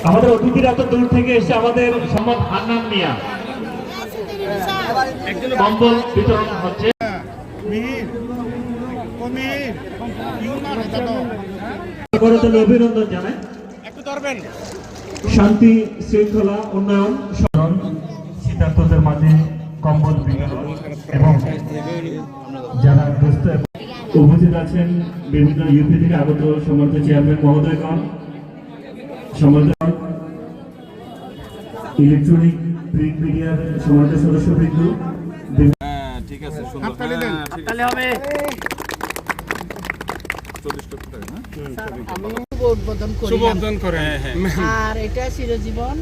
আমাদের অতিথিরা তো দূর থেকে এসে আমাদের সম্মান হান্নান মিয়া কম্বল বিতরণ হচ্ছে। অভিনন্দন জানাই। শান্তি শৃঙ্খলা উন্নয়ন শীতার্থদের মাঝে কম্বল বিতরণ এবং যারা দুস্থ উপস্থিত আছেন বিভিন্ন ইউপি থেকে আগত সম্মানিত চেয়ারম্যান মহোদয়গণ, সম্মানিত ইলেকট্রনিক প্রিন্ট মিডিয়ার সম্মানিত সদস্যবৃন্দ, ঠিক আছে, সুন্দর হবে। উদ্বোধন করে আর এটা চিরজীবন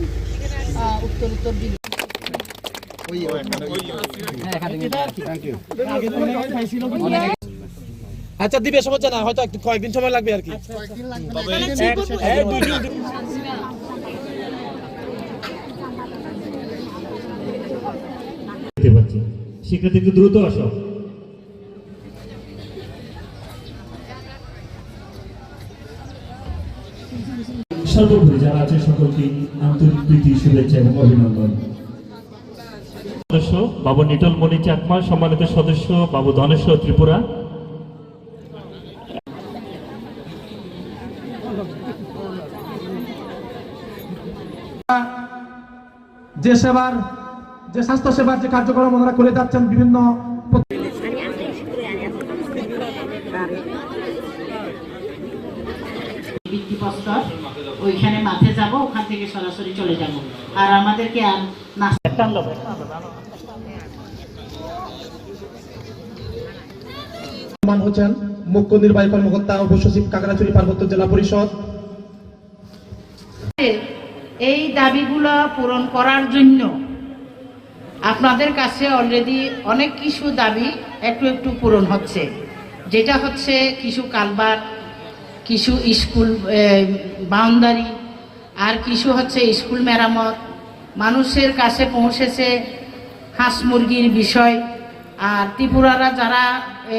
উত্তর আচ্ছা দিবে, সমস্যা না, হয়তো কয়েকদিন সময় লাগবে আর কি। সেক্ষেত্রে একটু দ্রুত আসো। সর্বোপরি যারা আছে সকলকে আন্তরিক প্রীতি, শুভেচ্ছা এবং অভিনন্দন। সদস্য বাবু নিটল মণি চাকমা, সম্মানিত সদস্য বাবু ধনেশ্বর ত্রিপুরা, যে সেবার, যে স্বাস্থ্য সেবার যে কার্যক্রম ওনারা করে যাচ্ছেন বিভিন্ন ওইখানে মাঠে যাব, ওখান থেকে সরাসরি চলে যাব, আর আমাদেরকে আর হচ্ছেন মুখ্য নির্বাহী কর্মকর্তা উপসচিব কাকড়াছড়ি পার্বত্য জেলা পরিষদ। এই দাবিগুলো পূরণ করার জন্য আপনাদের কাছে অলরেডি অনেক কিছু দাবি একটু একটু পূরণ হচ্ছে, যেটা হচ্ছে কিছু কালভার্ট, কিছু স্কুল বাউন্ডারি, আর কিছু হচ্ছে স্কুল মেরামত, মানুষের কাছে পৌঁছেছে হাঁস মুরগির বিষয়, আর ত্রিপুরারা যারা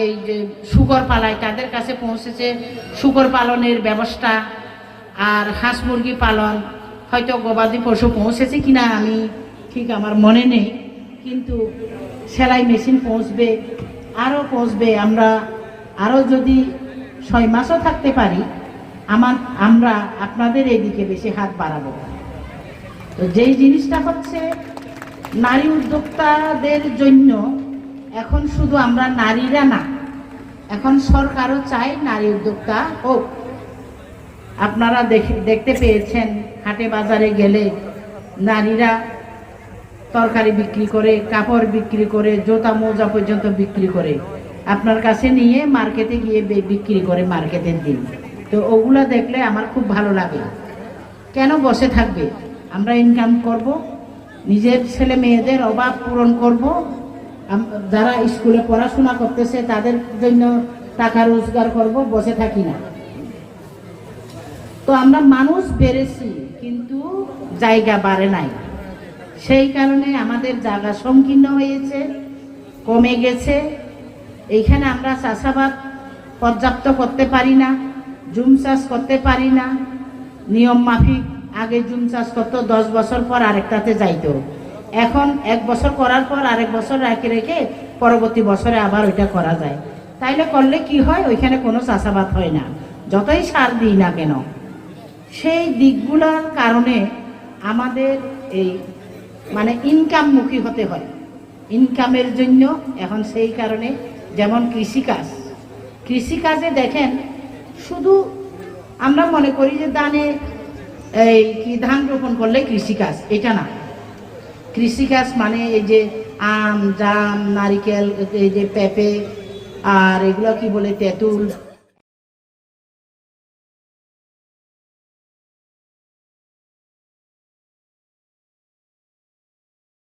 এই যে শুকর পালায় তাদের কাছে পৌঁছেছে শুকর পালনের ব্যবস্থা, আর হাঁস মুরগি পালন, হয়তো গবাদি পশু পৌঁছেছে কিনা আমি ঠিক আমার মনে নেই, কিন্তু সেলাই মেশিন পৌঁছবে, আরও পৌঁছবে। আমরা আরও যদি 6 মাসও থাকতে পারি, আমরা আপনাদের এদিকে বেশি হাত বাড়াবো। তো যেই জিনিসটা হচ্ছে নারী উদ্যোক্তাদের জন্য, এখন শুধু আমরা নারীরা না, এখন সরকারও চায় নারী উদ্যোক্তা হোক। আপনারা দেখতে পেয়েছেন হাটে বাজারে গেলে নারীরা তরকারি বিক্রি করে, কাপড় বিক্রি করে, জুতা মোজা পর্যন্ত বিক্রি করে, আপনার কাছে নিয়ে মার্কেটে গিয়ে বিক্রি করে মার্কেটের দিন। তো ওগুলা দেখলে আমার খুব ভালো লাগে। কেন বসে থাকবে? আমরা ইনকাম করব, নিজের ছেলে মেয়েদের অভাব পূরণ করব, যারা স্কুলে পড়াশোনা করতেছে তাদের জন্য টাকা রোজগার করব, বসে থাকি না। তো আমরা মানুষ বেড়েছি কিন্তু জায়গা বাড়ে নাই, সেই কারণে আমাদের জায়গা সংকীর্ণ হয়েছে, কমে গেছে। এইখানে আমরা চাষাবাদ পর্যাপ্ত করতে পারি না, জুম চাষ করতে পারি না নিয়ম মাফিক। আগে জুম চাষ করতো, 10 বছর পর আরেকটাতে যাইতো, এখন 1 বছর করার পর আরেক বছর রেখে রেখে পরবর্তী বছরে আবার ওইটা করা যায়। তাইলে করলে কি হয়, ওইখানে কোনো চাষাবাদ হয় না, যতই সার দিই না কেন। সেই দিকগুলোর কারণে আমাদের এই মানে ইনকামমুখী হতে হয়, ইনকামের জন্য। এখন সেই কারণে যেমন কৃষিকাজে দেখেন, শুধু আমরা মনে করি যে ধান রোপণ করলে কৃষিকাজ, এটা না। কৃষিকাজ মানে এই যে আম, জাম, নারিকেল, এই যে পেঁপে, আর এগুলো কি বলে তেঁতুল,